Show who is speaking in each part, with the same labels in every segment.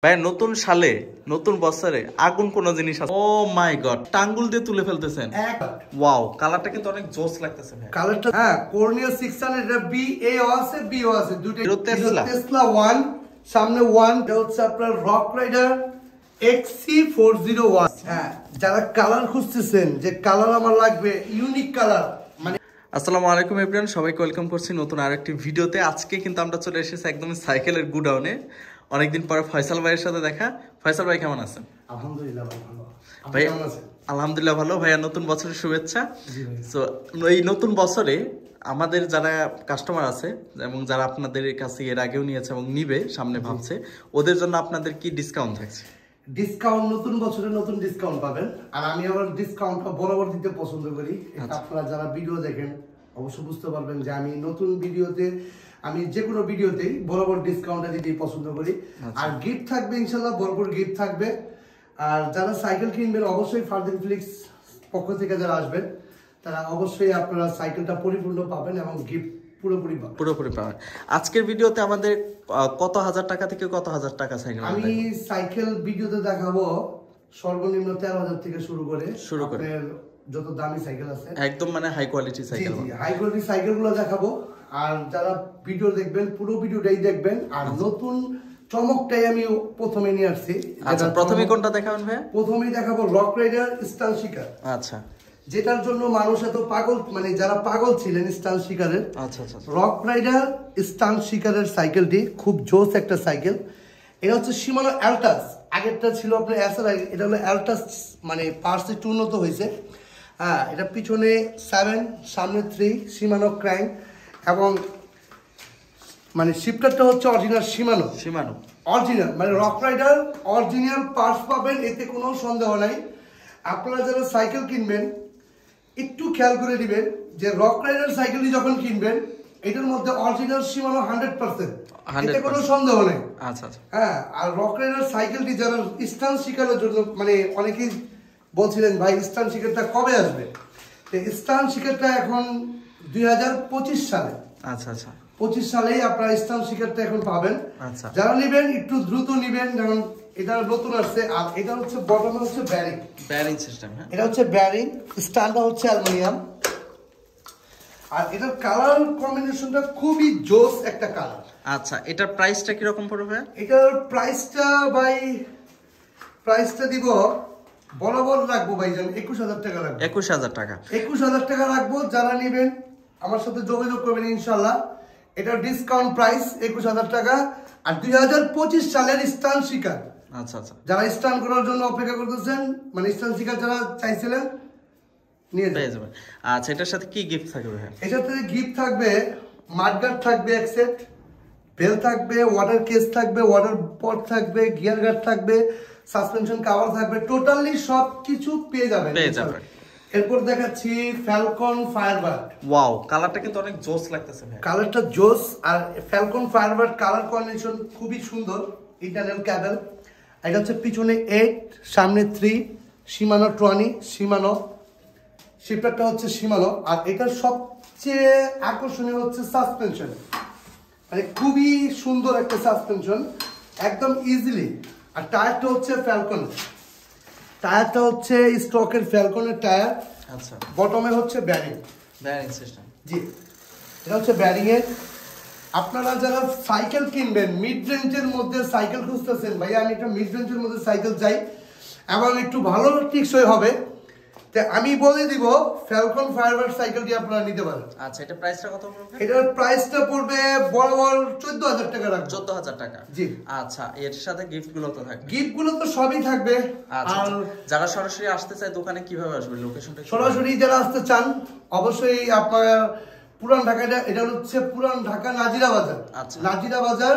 Speaker 1: ভাই নতুন সালে নতুন বছরে আগুন কোন জিনিস আছে? ও মাই গড, টাঙ্গুল দিয়ে তুলে ফেলতেছেন। ওয়াও, কালারটা কিন্তু অনেক জোস লাগতেছে ভাই।
Speaker 2: কালারটা কর্নিয়া 600 এটা বি এ আছে বি ও আছে দুটো। টেসলা 1 সামনে 1 এটা হচ্ছে আপনার রক রাইডার XC401। যারা কালার খুঁজতেছেন যে কালার আমার লাগবে ইউনিক কালার মানে।
Speaker 1: আসসালামু আলাইকুম এভরিওয়ান, সবাইকে ওয়েলকাম করছি নতুন আরেকটি ভিডিওতে। আজকে কিন্তু আমরা চলে এসেছি একদম সাইকেলের গুডাউনে। অনেকদিন পরে ফয়সাল ভাইয়ের সাথে দেখা। ফয়সাল ভাই কেমন আছেন?
Speaker 2: আলহামদুলিল্লাহ ভালো।
Speaker 1: ভাই আলহামদুলিল্লাহ ভালো। ভাইয়া নতুন বছরের শুভেচ্ছা। সো এই নতুন বছরে আমাদের যারা কাস্টমার আছে এবং যারা আপনাদের কাছে এর আগেও নিয়েছে এবং নিবে সামনে ভাবছে, ওদের জন্য আপনাদের কি ডিসকাউন্ট থাকছে?
Speaker 2: ডিসকাউন্ট নতুন বছরে নতুন ডিসকাউন্ট পাবেন। আর আমি আবার ডিসকাউন্টটা বরাবর দিতে পছন্দ করি। আপনারা যারা ভিডিও দেখেন অবশ্যই বুঝতে পারবেন যে আমি নতুন ভিডিওতে, আমি যে কোনো ভিডিওতেই বরাবর ডিসকাউন্টটা দিতেই পছন্দ করি। আর গিফট থাকবে ইনশাল্লাহ, ভরপুর গিফট থাকবে। আর যারা সাইকেল কিনবেন অবশ্যই ফারদিন ফ্লিক্স পক্ষ থেকে যারা আসবেন তারা অবশ্যই আপনারা সাইকেলটা পরিপূর্ণ পাবেন এবং গিফট পুরোপুরি পাবেন।
Speaker 1: আজকের ভিডিওতে আমাদের কত হাজার টাকা থেকে কত হাজার টাকা সাইকেল?
Speaker 2: আমি সাইকেল ভিডিওতে দেখাবো সর্বনিম্ন 13,000 থেকে শুরু করে যত দামি সাইকেল আছে,
Speaker 1: একদম মানে high quality cycle,
Speaker 2: high quality সাইকেলগুলো দেখাবো। আর যারা ভিডিও দেখবেন পুরো ভিডিওটাই দেখবেন। আর নতুন চমকটাই আমি প্রথমে নিয়ে আসছি।
Speaker 1: আচ্ছা, প্রথমে কোনটা দেখাবেন ভাই?
Speaker 2: প্রথমেই দেখাবো রক রাইডার স্টান শিকার।
Speaker 1: আচ্ছা,
Speaker 2: যেটার জন্য মানুষ এত পাগল, মানে যারা পাগল ছিলেন স্টান শিকারের।
Speaker 1: আচ্ছা আচ্ছা,
Speaker 2: রক রাইডার স্টান শিকারের সাইকেলটি খুব জোস একটা সাইকেল। এটা হচ্ছে শিমানো অ্যালটাস। আগেরটা ছিল আপনার এসআরআই, এটা হলো অ্যালটাস, মানে পার্টস একটু উন্নত হয়েছে। এটা পিছনে 7, সামনে 3 শিমানো ক্র্যাঙ্ক এবং মানে শিফটারটা হচ্ছে অরিজিনাল শিমানো অরিজিনাল, মানে রক রাইডার অরিজিনাল পার্টস পাবেন, এতে কোনো সন্দেহ নাই। আপনারা যারা সাইকেল কিনবেন একটু খেয়াল করে দিবেন যে রক রাইডার সাইকেলটি যখন কিনবেন এটার মধ্যে অরিজিনাল শিমানো 100%, এতে কোনো সন্দেহ নেই।
Speaker 1: আচ্ছা আচ্ছা,
Speaker 2: আর রক রাইডার সাইকেলটি যারা স্টান শিকারের জন্য, মানে অনেকেই বলছিলেন ভাই স্টান শিকারটা কবে আসবে। স্টান শিকারটা এখন 2025 সালে।
Speaker 1: আচ্ছা আচ্ছা,
Speaker 2: 25 সালেই আপনারা স্টান শিকারটা এখন পাবেন।
Speaker 1: আচ্ছা,
Speaker 2: যারা নেবেন একটু দ্রুত নেবেন, যেমন এটা নতুন আসছে। আর এটা হচ্ছে বটমে হচ্ছে ব্যারিং সিস্টেম। এটা হচ্ছে ব্যারিং, স্টানটা হচ্ছে অ্যালুমিনিয়াম। আর এটার কালার কম্বিনেশনটা খুবই জোস একটা কালার।
Speaker 1: আচ্ছা, এটার প্রাইসটা কি রকম পড়বে?
Speaker 2: এটার প্রাইসটা দিব বরাবর রাখবো ভাইজান 21,000 টাকা রাখবো।
Speaker 1: 21,000 টাকা,
Speaker 2: 21,000 টাকা রাখবো। যারা নেবেন আমার সাথে যোগাযোগ করবেন ইনশাল্লাহ। এটার ডিসকাউন্ট প্রাইস 21,000 টাকা। আর 2025 সালের স্টান শিকার।
Speaker 1: আচ্ছা আচ্ছা,
Speaker 2: যারা স্টান করার জন্য অপেক্ষা করতেছেন, মানে স্টান শিকার যারা চাইছিলেন নিয়ে যাবেন।
Speaker 1: আচ্ছা, এটার সাথে কি গিফট থাকবে?
Speaker 2: এটার সাথে গিফট থাকবে মাডগার্ড থাকবে এক সেট, বেল থাকবে, ওয়াটার কেস থাকবে, ওয়াটার পট থাকবে, গিয়ার গার্ড থাকবে, সাসপেনশন কভার থাকবে, টোটালি সবকিছু পেয়ে যাবেন। এরপর দেখাচ্ছি ফ্যালকন ফায়ারবার্ড।
Speaker 1: ওয়াও, কালারটা কিন্তু অনেক জোস লাগতেছে ভাই।
Speaker 2: কালারটা জোস। আর ফ্যালকন ফায়ারবার্ড কালার কম্বিনেশন খুবই সুন্দর। Internal cable. এটা হচ্ছে পিছনে 8, সামনে 3 শিমানো 20 শিমানো, শিফটারটা হচ্ছে শিমানো। আর এটার সবচেয়ে আকর্ষণীয় হচ্ছে সাসপেনশন, মানে খুবই সুন্দর একটা সাসপেনশন, একদম ইজিলি। আর টায়ারটা হচ্ছে ফ্যালকন, টায়ারটা হচ্ছে স্টকের ফ্যালকনের টায়ার।
Speaker 1: আচ্ছা,
Speaker 2: বটমে হচ্ছে ব্যারিং
Speaker 1: সিস্টেম।
Speaker 2: জি, এটা হচ্ছে ব্যারিং এর। আপনারা যারা সাইকেল কিনবেন, মিড রেঞ্জের মধ্যে সাইকেল খুঁজতেছেন, ভাইয়া আমি একটা মিড রেঞ্জের মধ্যে সাইকেল চাই এবং একটু ভালো টেকসই হবে, আমি বলে দিব ফ্যালকন ফায়ারবার্ড সাইকেলটি আপনারা নিতে পারেন।
Speaker 1: আচ্ছা, এটা প্রাইসটা কত পড়বে?
Speaker 2: এটার প্রাইসটা পড়বে বরাবর 14,000 টাকা রাখবো।
Speaker 1: 14,000 টাকা,
Speaker 2: জি।
Speaker 1: আচ্ছা, এর সাথে গিফট গুলো তো থাকবে?
Speaker 2: গিফট গুলো তো সবই থাকবে।
Speaker 1: আচ্ছা, আর যারা সরাসরি আসতে চায় দোকানে কিভাবে আসবে? লোকেশনটা
Speaker 2: সরাসরি যারা আসতে চান অবশ্যই আপনারা পুরান ঢাকা, এটা হচ্ছে পুরান ঢাকা নাজিরা বাজার।
Speaker 1: আচ্ছা,
Speaker 2: নাজিরা বাজার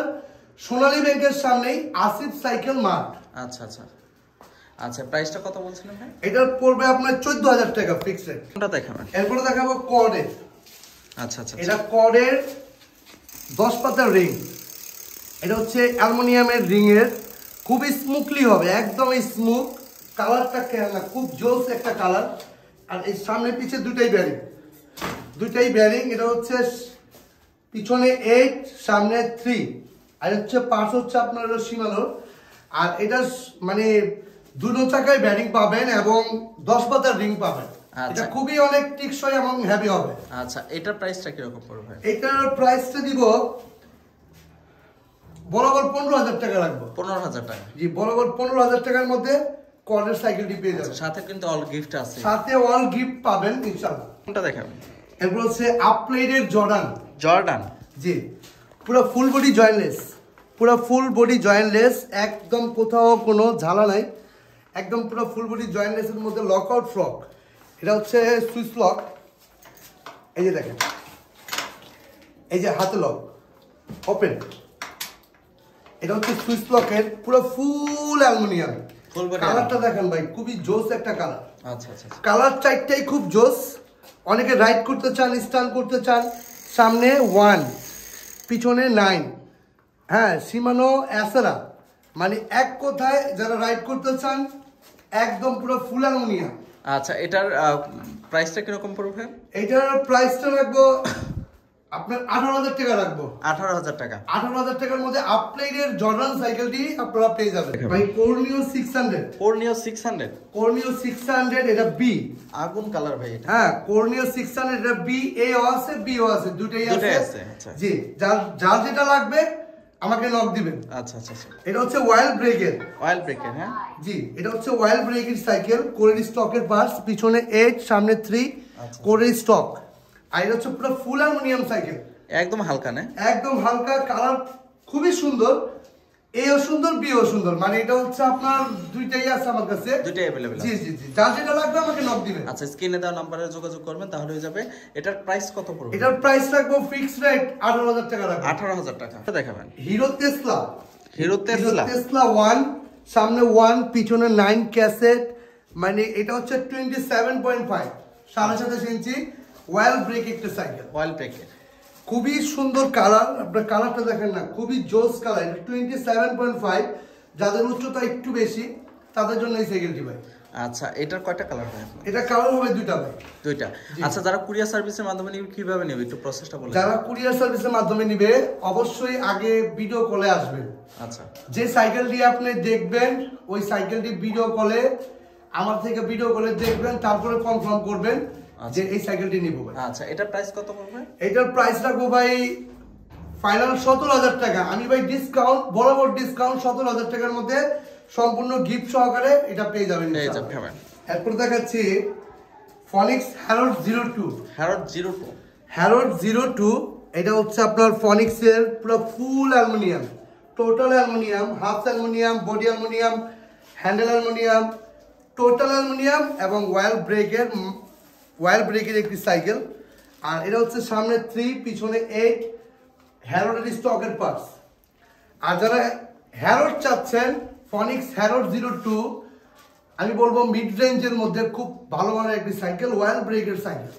Speaker 2: সোনালী ব্যাংকের সামনেই আসিফ সাইকেল মার্ট।
Speaker 1: আচ্ছা আচ্ছা আচ্ছা, প্রাইসটা কত বলছিলেন ভাই?
Speaker 2: এটা পড়বে আপনার 14,000 টাকা ফিক্সড রেট।
Speaker 1: কোনটা দেখাবেন?
Speaker 2: এরপরে দেখাবো কর্ডের।
Speaker 1: আচ্ছা আচ্ছা,
Speaker 2: এটা কর্ডের 10 পাতার রিং। এটা হচ্ছে অ্যালুমিনিয়ামের রিং এর, খুবই স্মুথলি হবে, একদম স্মুথ। কালারটা কেনা খুব জোস একটা কালার। আর এই সামনে পিছে দুটাই ব্যারিং। এটা হচ্ছে পিছনে 8, সামনে 3। আর হচ্ছে পার্টস হচ্ছে আপনার শিমানোর। আর এটা মানে দুটো চাকায় ব্যারিং পাবেন এবং 10 পাতার রিং পাবেন। এটা খুবই অনেক টিকসই এবং হেভি হবে।
Speaker 1: আচ্ছা, এটার প্রাইসটা কি রকম পড়বে?
Speaker 2: এটার প্রাইসটা দিব বরাবর 15,000 টাকা রাখবো।
Speaker 1: 15,000 টাকা?
Speaker 2: জি, বরাবর 15,000 টাকার মধ্যে কর্ডের সাইকেলটি পেয়ে যাবেন।
Speaker 1: সাথে কিন্তু অল গিফট আছে।
Speaker 2: সাথে অল গিফট পাবেন ইনশাআল্লাহ।
Speaker 1: কোনটা দেখাবেন?
Speaker 2: এরপর হচ্ছে আপলাইডের জর্ডান।
Speaker 1: জর্ডান?
Speaker 2: জি, পুরো ফুল বডি জয়েন্টলেস, পুরো ফুল বডি জয়েন্টলেস, একদম কোথাও কোনো ঝালা নাই, একদম পুরো ফুল বডি জয়েন্টলেসের মধ্যে লক আউট ফ্রক। এটা হচ্ছে সুইচ লক, এই যে দেখেন, এই যে হাতে লক ওপেন, এটা হচ্ছে সুইচ লকের পুরো ফুল অ্যালুমিনিয়াম। কালারটা দেখেন ভাই, খুবই জোস একটা কালার।
Speaker 1: আচ্ছা আচ্ছা,
Speaker 2: কালার চারটাই খুব জোস। অনেকে রাইড করতে চান, স্টান করতে চান। সামনে 1, পিছনে 9, হ্যাঁ শিমানো অ্যাসেরা, মানে এক কথায় যারা রাইড করতে চান একদম পুরো ফুল অ্যালুমিনিয়াম।
Speaker 1: আচ্ছা, এটার প্রাইসটা কিরকম পড়বে?
Speaker 2: এটার প্রাইসটা রাখবো আপনার 18,000 টাকা রাখবো।
Speaker 1: 18,000 টাকা?
Speaker 2: 18,000 টাকার মধ্যে আপলাইডের জর্ডান সাইকেলটি আপনারা পেয়ে যাবেন ভাই। কর্নিও 600,
Speaker 1: কর্নিও 600,
Speaker 2: কর্নিও 600, এটা বি
Speaker 1: আগুন কালার ভাই এটা।
Speaker 2: হ্যাঁ, কর্নিও 600, এটা বি এ ও আছে, বি ও আছে, দুটেই আছে।
Speaker 1: আচ্ছা
Speaker 2: জি, যার যেটা লাগবে আমাকে নক দিবেন।
Speaker 1: আচ্ছা আচ্ছা আচ্ছা।
Speaker 2: এটা হচ্ছে ওয়াইল্ড ব্রেকের।
Speaker 1: ওয়াইল্ড ব্রেকের? হ্যাঁ
Speaker 2: জি, এটা হচ্ছে ওয়াইল্ড ব্রেকের সাইকেল। কোরের স্টকের পার্টস, পিছনে 8, সামনে 3, কোরের স্টক। আর এটা হচ্ছে পুরো ফুল অ্যালুমিনিয়াম সাইকেল,
Speaker 1: একদম হালকা না?
Speaker 2: একদম হালকা। কালার খুবই সুন্দর, এও সুন্দর, বিও সুন্দর, মানে এটা হচ্ছে আপনার দুইটাই আছে আমার কাছে,
Speaker 1: দুইটাই अवेलेबल আছে।
Speaker 2: জি জি জি, যার যেটা লাগবে আমাকে নক দিবেন।
Speaker 1: আচ্ছা, স্ক্রিনে দেওয়া নম্বরে যোগাযোগ করবেন তাহলে হয়ে যাবে। এটার প্রাইস কত পড়বে?
Speaker 2: এটার প্রাইস রাখবো ফিক্সড রেট 18,000 টাকা রাখবো।
Speaker 1: 18,000 টাকা। দেখাবেন
Speaker 2: hero Tesla.
Speaker 1: Hero Tesla?
Speaker 2: Tesla 1, সামনে 1, পিছনে 9 ক্যাসেট, মানে এটা হচ্ছে 27.5, 27.5 ইঞ্চি ওয়াইল্ড ব্রেক একটা সাইকেল।
Speaker 1: ওয়াইল্ড ব্রেকের
Speaker 2: খুবই সুন্দর কালার, আপনার কালারটা দেখেন না, খুবই জোস কালার। এটা 27.5, যাদের উচ্চতা একটু বেশি তাদের জন্য এই সাইকেলটি ভাই।
Speaker 1: আচ্ছা, এটার কয়টা কালার হয়?
Speaker 2: এটা কালার হবে দুইটা ভাই।
Speaker 1: দুইটা? আচ্ছা, যারা কুরিয়ার সার্ভিসের মাধ্যমে নিবে কিভাবে নেবে একটু প্রসেসটা বলে?
Speaker 2: যারা কুরিয়ার সার্ভিসের মাধ্যমে নিবে অবশ্যই আগে ভিডিও কলে আসবেন।
Speaker 1: আচ্ছা,
Speaker 2: যে সাইকেলটি আপনি দেখবেন ওই সাইকেলটি ভিডিও কলে আমার থেকে ভিডিও কলে দেখবেন, তারপরে কনফার্ম করবেন যে এই সাইকেলটি নিব ভাই।
Speaker 1: আচ্ছা, এটার প্রাইস কত পড়বে?
Speaker 2: এটার প্রাইস রাখবো ভাই ফাইনাল 17,000 টাকা। আমি ভাই ডিসকাউন্ট, বরাবর ডিসকাউন্ট 17,000 টাকার মধ্যে সম্পূর্ণ গিফট সহকারে এটা পেয়ে যাবেন। এরপর দেখাচ্ছি ফনিক্স হ্যারোড 02।
Speaker 1: হ্যারোড 02?
Speaker 2: হ্যারোড 02, এটা হচ্ছে আপনার ফনিক্সের পুরো ফুল aluminium, total aluminium, half aluminium, body aluminium, handle aluminium, total aluminium এবং ওয়াইল্ড ব্রেকের একটি সাইকেল। আর এটা হচ্ছে সামনে 3, পিছনে 8, হ্যারোডের স্টকের পার্টস। আর যারা হ্যারোড চাচ্ছেন, ফনিক্স হ্যারোড 02 আমি বলবো মিড রেঞ্জের মধ্যে খুব ভালো মানের একটি সাইকেল, ওয়াইল্ড ব্রেকের সাইকেল।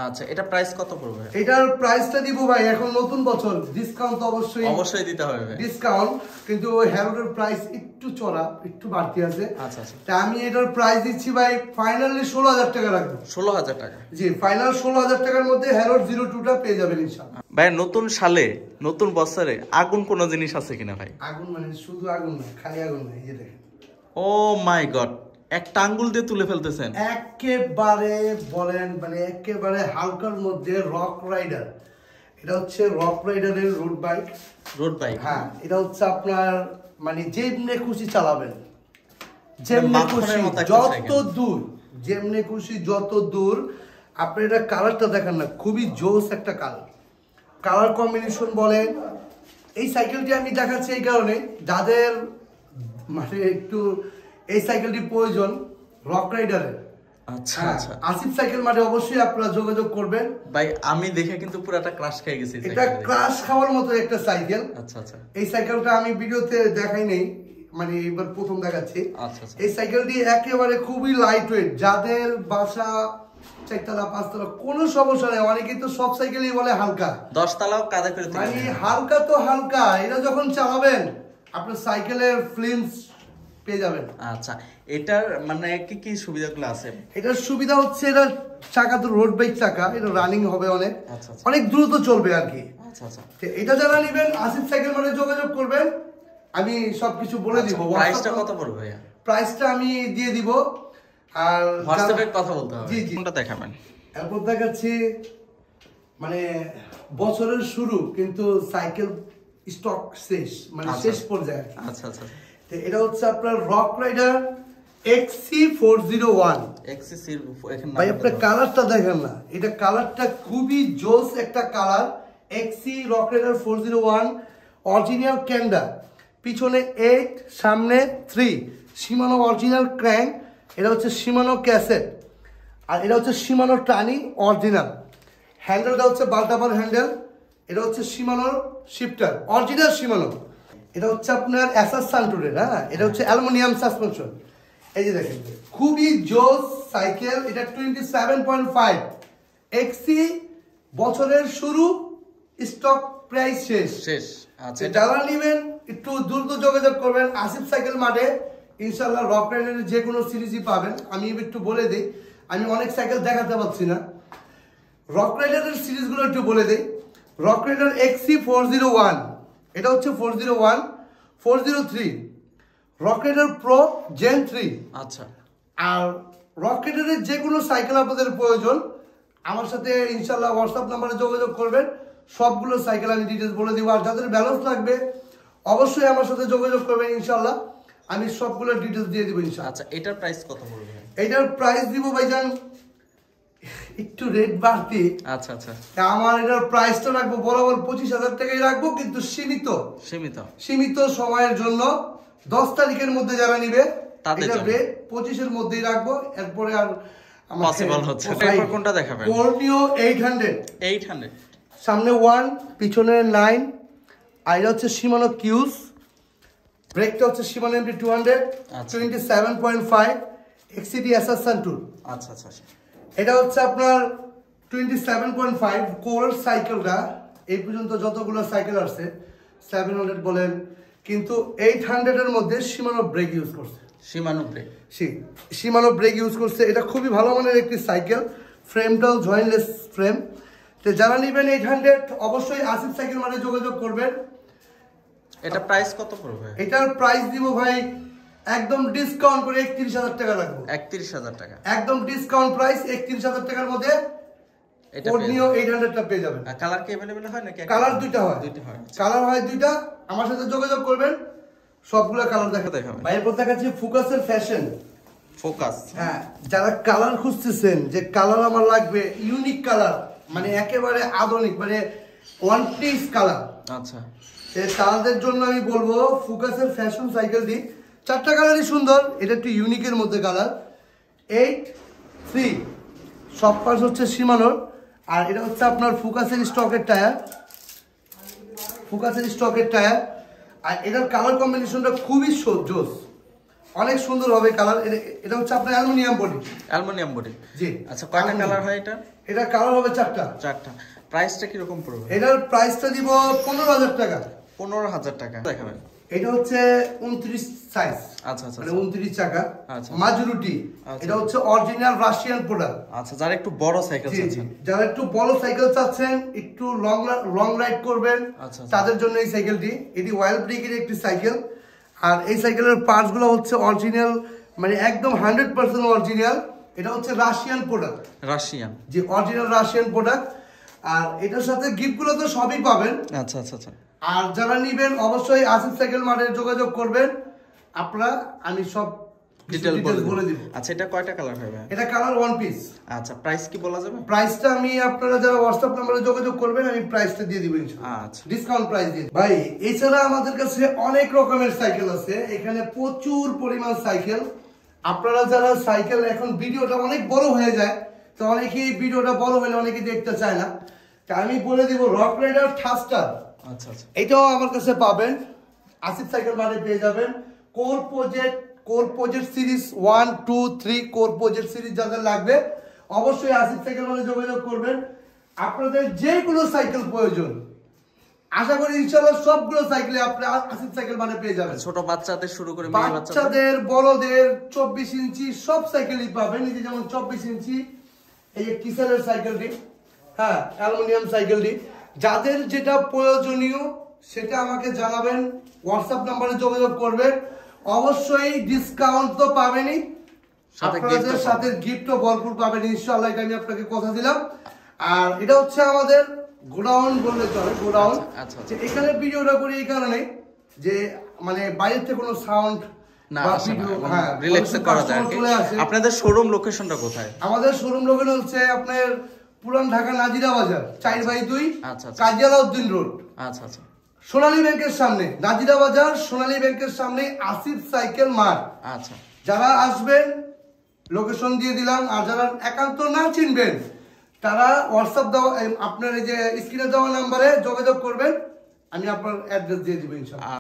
Speaker 1: আচ্ছা, এটা প্রাইস কত পড়বে?
Speaker 2: এটার প্রাইসটা দিব ভাই, এখন নতুন বছর ডিসকাউন্ট তো
Speaker 1: অবশ্যই দিতে হবে
Speaker 2: ডিসকাউন্ট, কিন্তু ওই হ্যারোডের প্রাইস একটু চড়া, একটু বাড়তি আছে।
Speaker 1: আচ্ছা আচ্ছা,
Speaker 2: তা আমি এটার প্রাইস দিচ্ছি ভাই ফাইনালি 16,000 টাকা রাখবো।
Speaker 1: 16,000 টাকা?
Speaker 2: জি, ফাইনাল 16,000 টাকার মধ্যে হ্যারোড 02টা পেয়ে যাবেন ইনশাআল্লাহ।
Speaker 1: ভাই, নতুন সালে নতুন বছরে আগুন কোন জিনিস আছে কিনা ভাই?
Speaker 2: আগুন মানে শুধু আগুন না, খালি আগুন না, এই যে দেখেন।
Speaker 1: ও মাই গড, একটা আঙ্গুল দিয়ে তুলে ফেলতেছেন
Speaker 2: একেবারে, বলেন মানে একেবারে হালকার মধ্যে রক রাইডার। এটা হচ্ছে রক রাইডারের রোড বাইক।
Speaker 1: Road bike?
Speaker 2: হ্যাঁ, এটা হচ্ছে আপনার মানে যেমনে খুশি চালাবেন, যেমনে খুশি যত দূর, যেমনে খুশি যত দূর। আপনি এটা কালারটা দেখেন না, খুবই জোস একটা কালার, কালার কম্বিনেশন বলেন। এই সাইকেলটি আমি দেখাচ্ছি এই কারণে, যাদের মানে একটু এই সাইকেলটি প্রয়োজন রক রাইডারের।
Speaker 1: আচ্ছা আচ্ছা,
Speaker 2: আসিফ সাইকেল মানে অবশ্যই আপনারা যোগাযোগ করবেন
Speaker 1: ভাই। আমি দেখে কিন্তু পুরাটা ক্রাশ খেয়ে গেছি।
Speaker 2: এটা ক্রাশ খাওয়ার মতো একটা সাইকেল।
Speaker 1: আচ্ছা আচ্ছা,
Speaker 2: এই সাইকেলটা আমি ভিডিওতে দেখাই নেই, মানে এবার প্রথম দেখাচ্ছি।
Speaker 1: আচ্ছা আচ্ছা,
Speaker 2: এই সাইকেলটি একেবারে খুবই লাইট ওয়েট, যাদের বাসা 4 তলা 5 তলা কোনো সমস্যা নেই। অনেকেই তো সব সাইকেলই বলে হালকা,
Speaker 1: 10 তলাও কাঁধে করে,
Speaker 2: মানে হালকা তো হালকা। এটা যখন চালাবেন আপনার সাইকেলের ফিলিংস পেয়ে যাবেন।
Speaker 1: আচ্ছা, এটার মানে কি কি সুবিধাগুলো আছে?
Speaker 2: এটার সুবিধা হচ্ছে এটা চাকা তো রোড বাইক চাকা, এটা রানিং হবে অনেক, অনেক দ্রুত চলবে আর কি।
Speaker 1: আচ্ছা আচ্ছা,
Speaker 2: এটা যারা নেবেন আসিফ সাইকেল মানে যোগাযোগ করবেন, আমি সবকিছু বলে দিব।
Speaker 1: প্রাইসটা কত পড়বে ভাইয়া?
Speaker 2: প্রাইসটা আমি দিয়ে দিব। আর
Speaker 1: হোয়াটসঅ্যাপে কথা বলতে হবে।
Speaker 2: জি জি,
Speaker 1: কোনটা দেখাবেন?
Speaker 2: এরপর দেখাচ্ছি মানে বছরের শুরু কিন্তু সাইকেল স্টক শেষ, মানে শেষ পর্যায়ে।
Speaker 1: আচ্ছা আচ্ছা,
Speaker 2: তো এটা হচ্ছে আপনার রক রাইডার XC401। ভাই আপনার কালারটা দেখেন না, এটা কালারটা খুবই জোস একটা colour. XC rock rider 401 original Canada, পিছনে 8 সামনে 3, শিমানো অরিজিনাল ক্র্যাঙ্ক, এটা হচ্ছে শিমানো ক্যাসেট, আর এটা হচ্ছে শিমানো টানি অরিজিনাল। হ্যান্ডেলটা হচ্ছে বাল্টাবার হ্যান্ডেল, এটা হচ্ছে শিমানোর শিফটার অরিজিনাল শিমানো। এটা হচ্ছে আপনার এসএস সান্টুরের, হ্যাঁ এটা হচ্ছে অ্যালুমিনিয়াম সাসপেনশন। এই যে দেখেন খুবই জোস সাইকেল। এটা 27.5 XC, বছরের শুরু, স্টক প্রাইস শেষ। আচ্ছা, যারা নেবেন একটু দ্রুত যোগাযোগ করবেন আসিফ সাইকেল মাঠে। ইনশাআল্লাহ রক রাইডারের যে কোনো সিরিজই পাবেন। আমি একটু বলে দিই, আমি অনেক সাইকেল দেখাতে পারছি না, রক রাইডারের সিরিজগুলো একটু বলে দিই। রক রাইডার XC401, এটা হচ্ছে 401, 403, রক রাইডার প্রো জেন 3।
Speaker 1: আচ্ছা,
Speaker 2: আর রক রাইডারের যে কোনো সাইকেল আপনাদের প্রয়োজন আমার সাথে ইনশাআল্লাহ হোয়াটসঅ্যাপ নাম্বারে যোগাযোগ করবেন, সবগুলো সাইকেল আমি ডিটেলস বলে দিব। আর যাদের ব্যালেন্স লাগবে অবশ্যই আমার সাথে যোগাযোগ করবেন, ইনশাআল্লাহ আমি সবগুলো ডিটেলস দিয়ে দিব ইনশাআল্লাহ।
Speaker 1: আচ্ছা, এটার প্রাইস কত পড়বে?
Speaker 2: এটার প্রাইস দিব ভাইজান একটু রেট বাড়তি।
Speaker 1: আচ্ছা আচ্ছা,
Speaker 2: আমার এটার প্রাইসটা রাখবো বরাবর 25,000 টাকাই রাখবো, কিন্তু সীমিত সময়ের জন্য 10 তারিখের মধ্যে যারা নিবে এটা রেট 25-এর মধ্যেই রাখবো। এরপরে আর
Speaker 1: পসিবল হচ্ছে না। এরপর কোনটা দেখাবেন?
Speaker 2: কর্নিও 800, সামনে 1 পিছনে 9, আর এটা হচ্ছে শিমানো কিউস, ব্রেকটা হচ্ছে শিমানো MT 200, 27.5 XCD এসএস সান্টুর।
Speaker 1: আচ্ছা আচ্ছা,
Speaker 2: এটা হচ্ছে আপনার 27.5 কোর সাইকেলটা। এই পর্যন্ত যতগুলো সাইকেল আসছে 700 বলেন, কিন্তু 800 এর মধ্যে শিমানো ব্রেক ইউজ করছে। শিমানো ব্রেক ইউজ করছে। এটা খুবই ভালো মানের একটি সাইকেল, ফ্রেমটাও জয়েন্টলেস ফ্রেম। তো যারা নেবেন 800 অবশ্যই আসিফ সাইকেল মানে যোগাযোগ করবেন।
Speaker 1: এটা প্রাইস কত পড়বে?
Speaker 2: এটার প্রাইস দিব ভাই একদম ডিসকাউন্ট করে 31,000 টাকা রাখবো।
Speaker 1: 31,000 টাকা
Speaker 2: একদম ডিসকাউন্ট প্রাইস। 31,000 টাকার মধ্যে কর্নিও 800টা পেয়ে যাবেন।
Speaker 1: কালার কি अवेलेबल হয় নাকি?
Speaker 2: কালার দুইটা হয়। কালার হয় দুইটা। আমার সাথে যোগাযোগ করবেন, সবগুলো কালার দেখাবেন। ভাই এরপর দেখাচ্ছি ফোকাসের ফ্যাশন।
Speaker 1: ফোকাস,
Speaker 2: হ্যাঁ, যারা কালার খুঁজতেছেন যে কালার আমার লাগবে ইউনিক কালার, মানে একেবারে আধুনিক, মানে ওয়ান পিস কালার,
Speaker 1: আচ্ছা
Speaker 2: তাদের জন্য আমি বলবো ফোকাসের ফ্যাশন সাইকেলটি। 4টা কালারই সুন্দর, এটা একটু ইউনিকের মধ্যে কালার। 8-3 সব পাশ হচ্ছে শিমানোর, আর এটা হচ্ছে আপনার ফোকাসের স্টকের টায়ার। আর এটার কালার কম্বিনেশনটা খুবই জোস, অনেক সুন্দর হবে কালার। এটা হচ্ছে আপনার অ্যালুমিনিয়াম বডি। জি
Speaker 1: আচ্ছা, কয়টা কালার হয় এটা?
Speaker 2: এটা কালার হবে 4টা।
Speaker 1: প্রাইসটা কি রকম পড়বে?
Speaker 2: এটার প্রাইসটা দিব 15,000 টাকা।
Speaker 1: 15,000 টাকা দেখাবেন।
Speaker 2: এটা হচ্ছে 29 সাইজ,
Speaker 1: আচ্ছা আচ্ছা,
Speaker 2: মানে 29 চাকা
Speaker 1: আচ্ছা
Speaker 2: মাজুরুটি। এটা হচ্ছে অরিজিনাল রাশিয়ান প্রোডাক্ট।
Speaker 1: আচ্ছা, যারা একটু বড় সাইকেল চাচ্ছেন,
Speaker 2: একটু লং রাইড করবেন, তাদের জন্য এই সাইকেলটি। এটি ওয়াইল্ড ব্রেকের একটি সাইকেল। আর এই সাইকেলের পার্টস গুলো হচ্ছে অরিজিনাল, মানে একদম 100% অরিজিনাল। এটা হচ্ছে রাশিয়ান প্রোডাক্ট, জি অরিজিনাল রাশিয়ান প্রোডাক্ট। আর এটার সাথে গিফট গুলো তো সবই পাবেন।
Speaker 1: আচ্ছা আচ্ছা আচ্ছা,
Speaker 2: আর যারা নিবেন অবশ্যই আসিফ সাইকেল মার্টে যোগাযোগ করবেন, আপনারা আমি সব ডিটেইলস বলে দিব।
Speaker 1: আচ্ছা, এটা কয়টা কালার হবে?
Speaker 2: এটা কালার ওয়ান পিস।
Speaker 1: আচ্ছা, প্রাইস কি বলা যাবে?
Speaker 2: প্রাইসটা আমি আপনারা যারা হোয়াটসঅ্যাপ নম্বরে যোগাযোগ করবেন আমি প্রাইসটা দিয়ে দিব ইনশাআল্লাহ।
Speaker 1: আচ্ছা,
Speaker 2: ডিসকাউন্ট প্রাইস দিয়ে। ভাই এছাড়া আমাদের কাছে অনেক রকমের সাইকেল আছে, এখানে প্রচুর পরিমাণ সাইকেল। আপনারা যারা সাইকেল, এখন ভিডিওটা অনেক বড় হয়ে যায়, তো অনেকেই ভিডিওটা বড় হলে অনেকে দেখতে চায় না, তা আমি বলে দিব রক রাইডার থাস্টার।
Speaker 1: আচ্ছা আচ্ছা,
Speaker 2: এটাও আমার কাছে পাবেন, আসিফ সাইকেল মানে পেয়ে যাবেন। Core project series 1, 2, 3 core project series যাদের লাগবে অবশ্যই আসিফ সাইকেল মানে যোগাযোগ করবেন। আপনাদের যে কোনো সাইকেল প্রয়োজন, আশা করি ইনশাআল্লাহ সবগুলো সাইকেলে আপনি আসিফ সাইকেল মানে পেয়ে যাবেন।
Speaker 1: ছোট বাচ্চাদের শুরু করে
Speaker 2: বাচ্চাদের, বড়দের 24 ইঞ্চি সব সাইকেলই পাবেন। এই যে যেমন 24 ইঞ্চি এই যে কিসেলের সাইকেলটি, হ্যাঁ অ্যালুমিনিয়াম সাইকেলটি। যাদের যেটা প্রয়োজনীয় সেটা আমাকে জানাবেন, হোয়াটসঅ্যাপ নাম্বারে যোগাযোগ করবেন। অবশ্যই ডিসকাউন্ট তো পাবেনই, আপনাদের সাথে গিফটও ভরপুর পাবেন ইনশাআল্লাহ, এটা আমি আপনাকে কথা দিলাম। আর এটা হচ্ছে আমাদের গোডাউন বললে চলে, গোডাউন। যে এখানে ভিডিওটা করি এই কারণে যে মানে বাইরে থেকে কোনো সাউন্ড
Speaker 1: না আসে না, রিল্যাক্স করা যায়। আপনাদের শোরুম লোকেশনটা কোথায়?
Speaker 2: আমাদের শোরুম লোকেশন হচ্ছে আপনার পুরান ঢাকা নাজিরা বাজার 4/2 কাজী আলাউদ্দিন রোড।
Speaker 1: আচ্ছা আচ্ছা,
Speaker 2: সোনালী ব্যাংকের সামনে, নাজিরা বাজার সোনালী ব্যাংকের সামনে আসিফ সাইকেল মার্ট।
Speaker 1: আচ্ছা, যারা আসবেন লোকেশন দিয়ে দিলাম, আর যারা একান্ত না চিনবেন তারা হোয়াটসঅ্যাপ দেওয়া আপনার এই যে স্ক্রিনে দেওয়া নাম্বারে যোগাযোগ করবেন, আমি আপনার অ্যাড্রেস দিয়ে দিব ইনশাআল্লাহ।